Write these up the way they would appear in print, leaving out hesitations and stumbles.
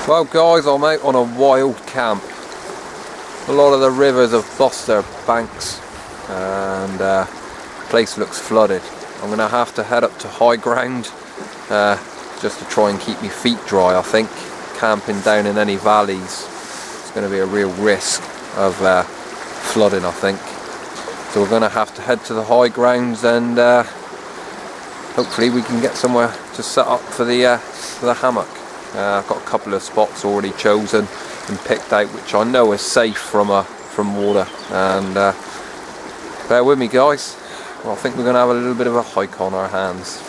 Well guys, I'm out on a wild camp. A lot of the rivers have lost their banks and the place looks flooded. I'm going to have to head up to high ground just to try and keep my feet dry. I think camping down in any valleys is going to be a real risk of flooding, I think. So we're going to have to head to the high grounds and hopefully we can get somewhere to set up for the hammock. I've got a couple of spots already chosen and picked out which I know is safe from water, and bear with me guys. Well, I think we're going to have a little bit of a hike on our hands.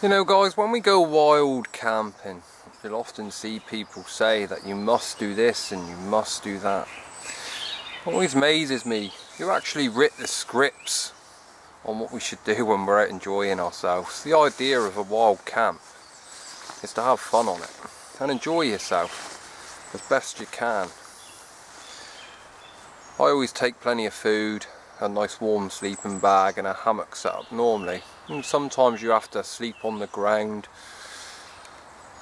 You know guys, when we go wild camping, you'll often see people say that you must do this and you must do that. What always amazes me, you actually writ the scripts on what we should do when we're out enjoying ourselves. The idea of a wild camp is to have fun on it and enjoy yourself as best you can. I always take plenty of food, a nice warm sleeping bag and a hammock set up normally. And sometimes you have to sleep on the ground.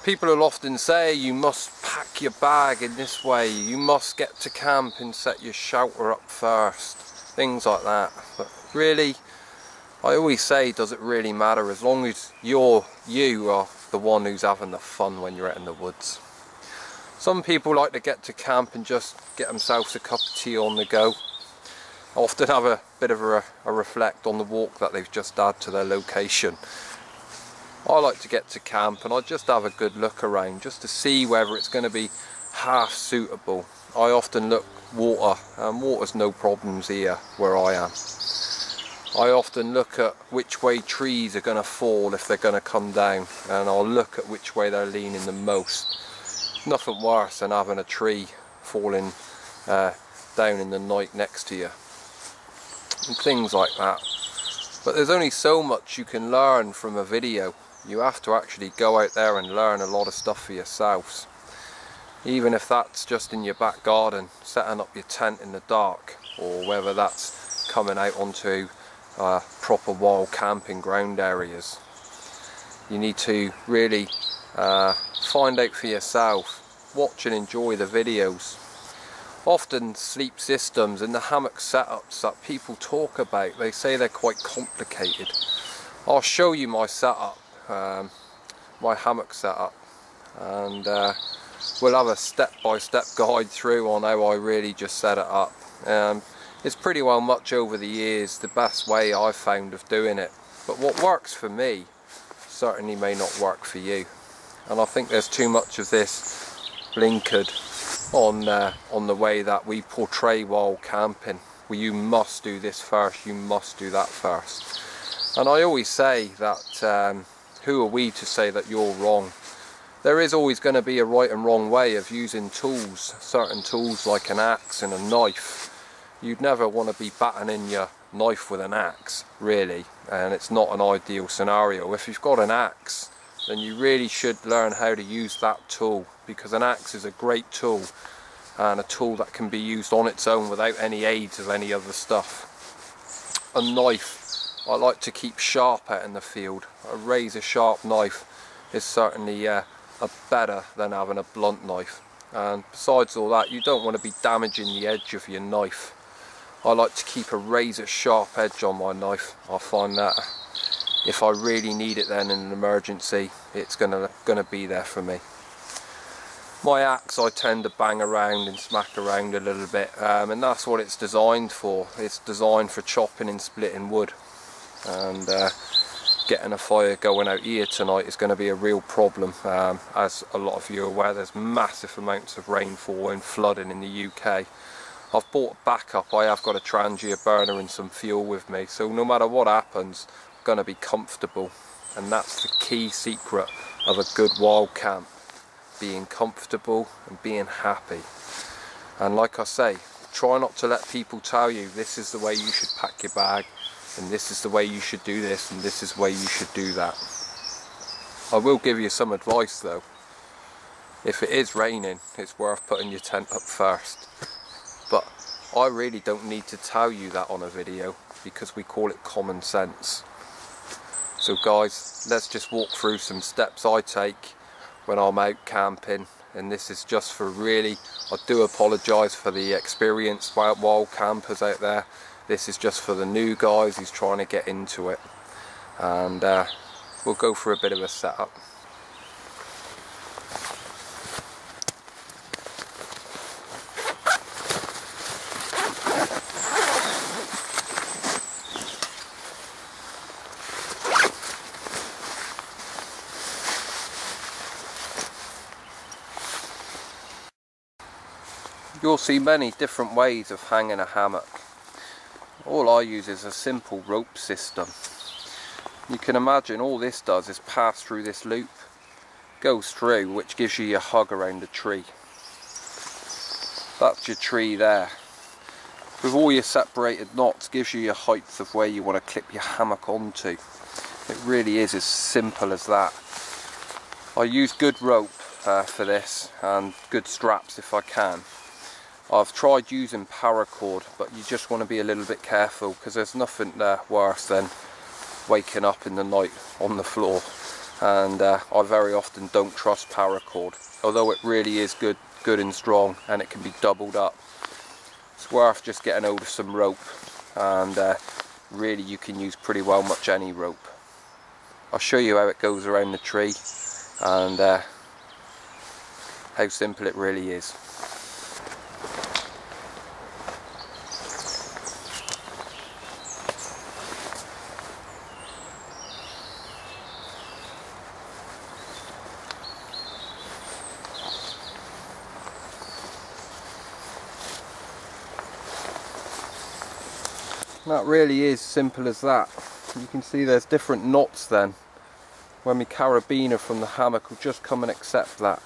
People will often say you must pack your bag in this way, you must get to camp and set your shelter up first, things like that. But really, I always say, does it really matter as long as you are the one who's having the fun when you're out in the woods. Some people like to get to camp and just get themselves a cup of tea on the go. Often have a bit of a reflect on the walk that they've just had to their location. I like to get to camp and I just have a good look around just to see whether it's going to be half suitable. I often look water, and water's no problems here where I am. I often look at which way trees are going to fall if they're going to come down, and I'll look at which way they're leaning the most. Nothing worse than having a tree falling down in the night next to you. And things like that. But there's only so much you can learn from a video. You have to actually go out there and learn a lot of stuff for yourselves. Even if that's just in your back garden, setting up your tent in the dark, or whether that's coming out onto proper wild camping ground areas. You need to really find out for yourself, watch and enjoy the videos. Often sleep systems and the hammock setups that people talk about, they say they're quite complicated. I'll show you my setup, my hammock setup, and we'll have a step-by-step guide through on how I really just set it up. It's pretty well much over the years the best way I've found of doing it, but what works for me certainly may not work for you. And I think there's too much of this blinkered on the way that we portray while camping. Well, you must do this first, you must do that first. And I always say that who are we to say that you're wrong? There is always going to be a right and wrong way of using tools, certain tools like an axe and a knife. You'd never want to be battening your knife with an axe, really, and it's not an ideal scenario. If you've got an axe, then you really should learn how to use that tool, because an axe is a great tool and a tool that can be used on its own without any aids of any other stuff. A knife, I like to keep sharp out in the field. A razor sharp knife is certainly better than having a blunt knife, and besides all that, you don't want to be damaging the edge of your knife. I like to keep a razor sharp edge on my knife. I find that if I really need it then in an emergency, it's gonna be there for me. My axe I tend to bang around and smack around a little bit, and that's what it's designed for. It's designed for chopping and splitting wood, and getting a fire going out here tonight is going to be a real problem. As a lot of you are aware, there's massive amounts of rainfall and flooding in the UK. I've bought backup. I have got a Trangia burner and some fuel with me, so no matter what happens, I'm going to be comfortable, and that's the key secret of a good wild camp: being comfortable and being happy. And like I say, try not to let people tell you this is the way you should pack your bag, and this is the way you should do this, and this is the way you should do that. I will give you some advice though. If it is raining, it's worth putting your tent up first. But I really don't need to tell you that on a video, because we call it common sense. So guys, let's just walk through some steps I take when I'm out camping, and this is just for really, I do apologise for the experienced wild campers out there. This is just for the new guys who's trying to get into it, and we'll go for a bit of a setup. You'll see many different ways of hanging a hammock. All I use is a simple rope system. You can imagine all this does is pass through this loop, goes through, which gives you your hug around the tree. That's your tree there. With all your separated knots, gives you your height of where you want to clip your hammock onto. It really is as simple as that. I use good rope for this, and good straps if I can. I've tried using paracord, but you just want to be a little bit careful, because there's nothing worse than waking up in the night on the floor, and I very often don't trust paracord, although it really is good and strong, and it can be doubled up. It's worth just getting hold of some rope, and really you can use pretty well much any rope. I'll show you how it goes around the tree, and how simple it really is. That really is simple as that. You can see there's different knots then. When my carabiner from the hammock will just come and accept that.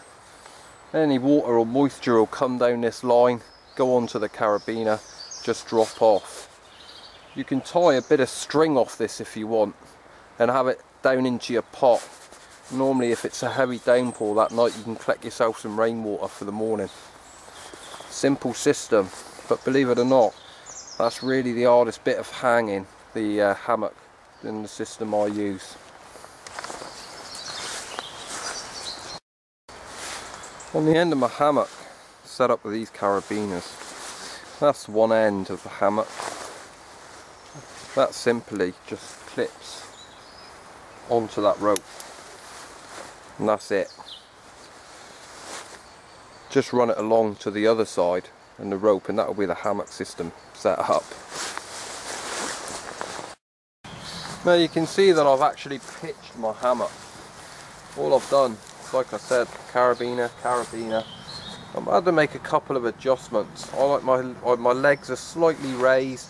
Any water or moisture will come down this line, go onto the carabiner, just drop off. You can tie a bit of string off this if you want, and have it down into your pot. Normally if it's a heavy downpour that night, you can collect yourself some rainwater for the morning. Simple system, but believe it or not, that's really the hardest bit of hanging the hammock in the system I use. On the end of my hammock, set up with these carabiners. That's one end of the hammock. That simply just clips onto that rope, and that's it. Just run it along to the other side and the rope, and that will be the hammock system set up. Now you can see that I've actually pitched my hammock. All I've done, like I said, carabiner, I've had to make a couple of adjustments. I like my legs are slightly raised,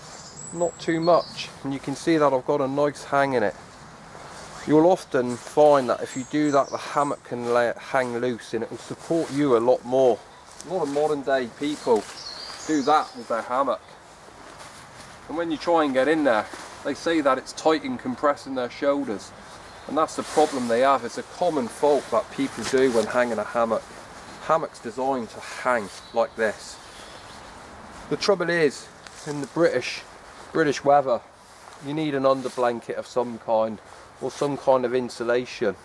not too much, and you can see that I've got a nice hang in it. You'll often find that if you do that, the hammock can hang loose and it will support you a lot more. A lot of modern day people do that with their hammock, and when you try and get in there, they say that it's tight and compressing their shoulders, and that's the problem they have. It's a common fault that people do when hanging a hammock. Hammock's designed to hang like this. The trouble is, in the British weather, you need an under blanket of some kind or some kind of insulation.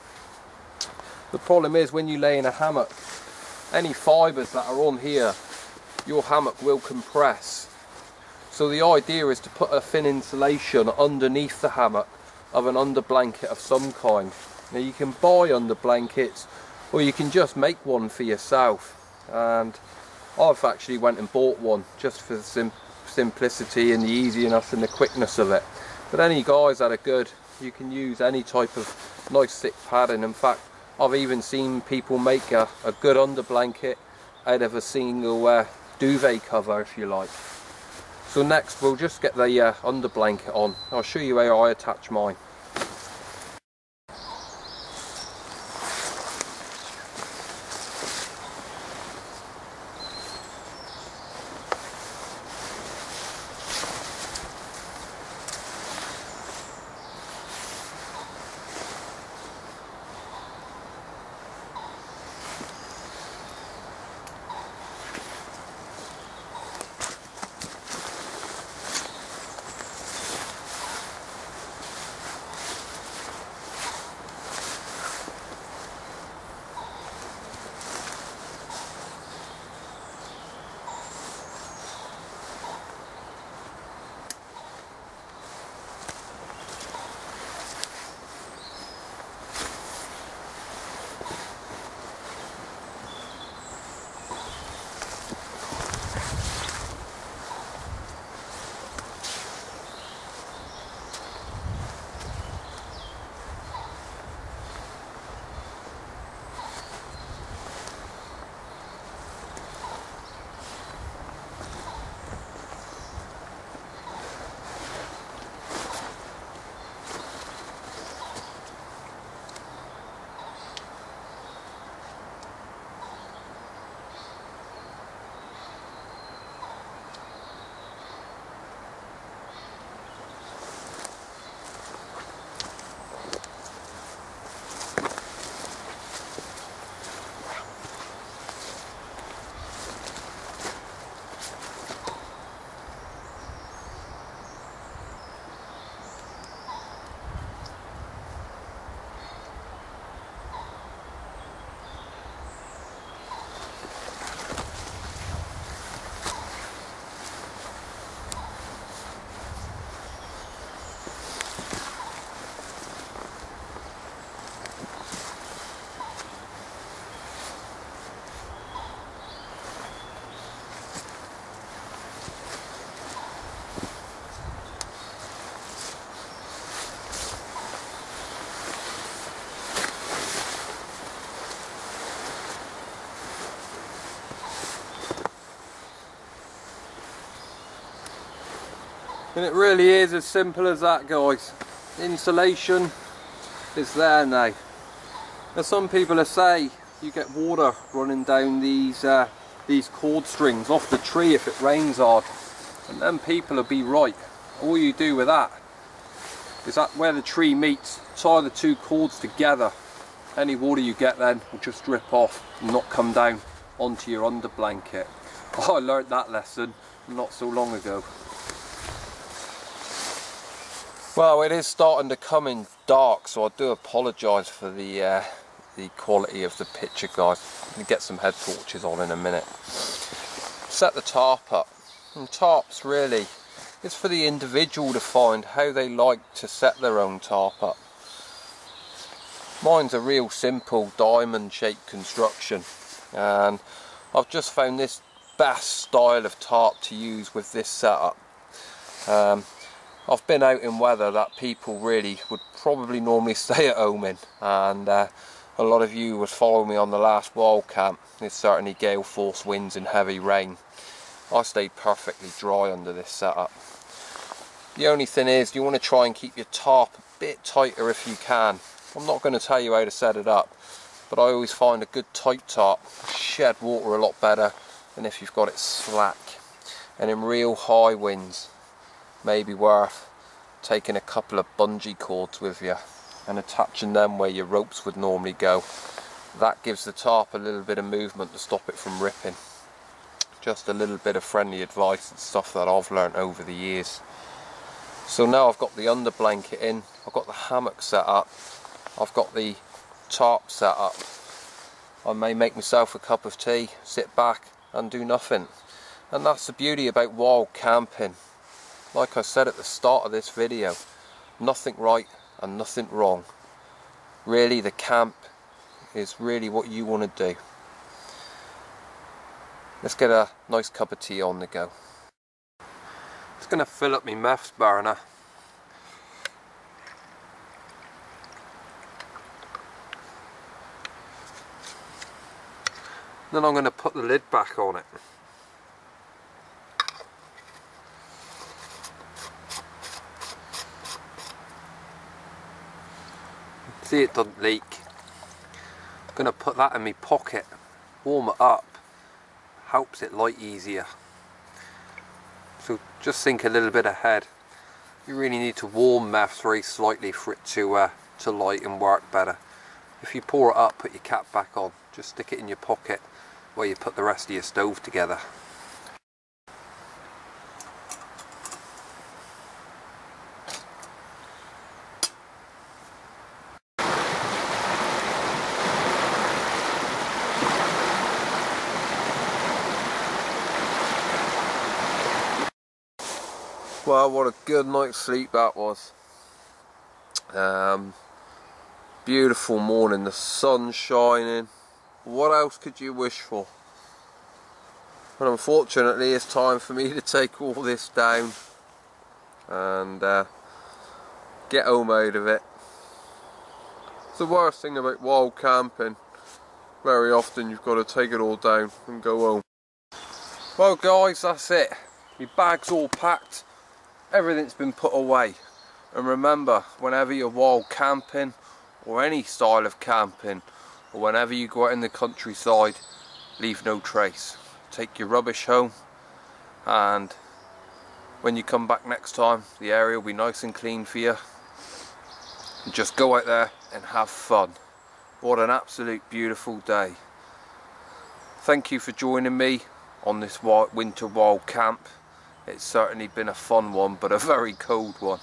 The problem is, when you lay in a hammock, any fibres that are on here, your hammock will compress. So the idea is to put a thin insulation underneath the hammock of an under blanket of some kind. Now you can buy under blankets, or you can just make one for yourself, and I've actually went and bought one just for the simplicity and the easiness and the quickness of it. But any guys that are good, you can use any type of nice thick padding. In fact, I've even seen people make a good under blanket out of a single duvet cover, if you like. So next we'll just get the under blanket on. I'll show you how I attach mine. And it really is as simple as that, guys. Insulation is there now. Now some people will say you get water running down these cord strings off the tree if it rains hard, and then people will be right. All you do with that is that where the tree meets, tie the two cords together. Any water you get then will just drip off and not come down onto your under blanket. Oh, I learned that lesson not so long ago. Well, it is starting to come in dark, so I do apologise for the quality of the picture, guys. I'll get some head torches on in a minute. Set the tarp up. And tarps really, it's for the individual to find how they like to set their own tarp up. Mine's a real simple diamond shaped construction, and I've just found this best style of tarp to use with this setup. I've been out in weather that people really would probably normally stay at home in, and a lot of you would follow me on the last wild camp. There's certainly gale force winds and heavy rain. I stayed perfectly dry under this setup. The only thing is, you want to try and keep your tarp a bit tighter if you can. I'm not going to tell you how to set it up, but I always find a good tight tarp shed water a lot better than if you've got it slack. And in real high winds, maybe worth taking a couple of bungee cords with you and attaching them where your ropes would normally go. That gives the tarp a little bit of movement to stop it from ripping. Just a little bit of friendly advice and stuff that I've learnt over the years. So now I've got the under blanket in, I've got the hammock set up, I've got the tarp set up. I may make myself a cup of tea, sit back and do nothing. And that's the beauty about wild camping. Like I said at the start of this video, nothing right and nothing wrong. Really, the camp is really what you want to do. Let's get a nice cup of tea on the go. Just going to fill up my meths burner. Then I'm going to put the lid back on it. See, it doesn't leak. I'm going to put that in my pocket, warm it up, helps it light easier. So just think a little bit ahead. You really need to warm meths very slightly for it to light and work better. If you pour it up, put your cap back on, just stick it in your pocket where you put the rest of your stove together. Well, what a good night's sleep that was. Beautiful morning, the sun's shining. What else could you wish for? But unfortunately it's time for me to take all this down and get home out of it. It's the worst thing about wild camping. Very often you've got to take it all down and go home. Well guys, that's it. Your bag's all packed. Everything's been put away. And remember, whenever you're wild camping or any style of camping, or whenever you go out in the countryside, leave no trace. Take your rubbish home, and when you come back next time, the area will be nice and clean for you. And just go out there and have fun. What an absolute beautiful day. Thank you for joining me on this winter wild camp. It's certainly been a fun one, but a very cold one.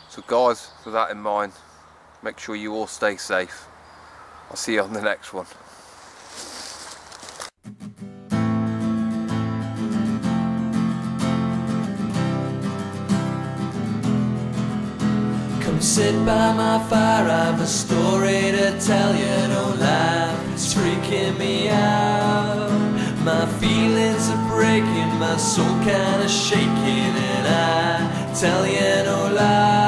So guys, with that in mind, make sure you all stay safe. I'll see you on the next one. Come sit by my fire, I've a story to tell you, don't laugh, it's freaking me out. My feelings are breaking, my soul kinda shaking, and I tell you no lie.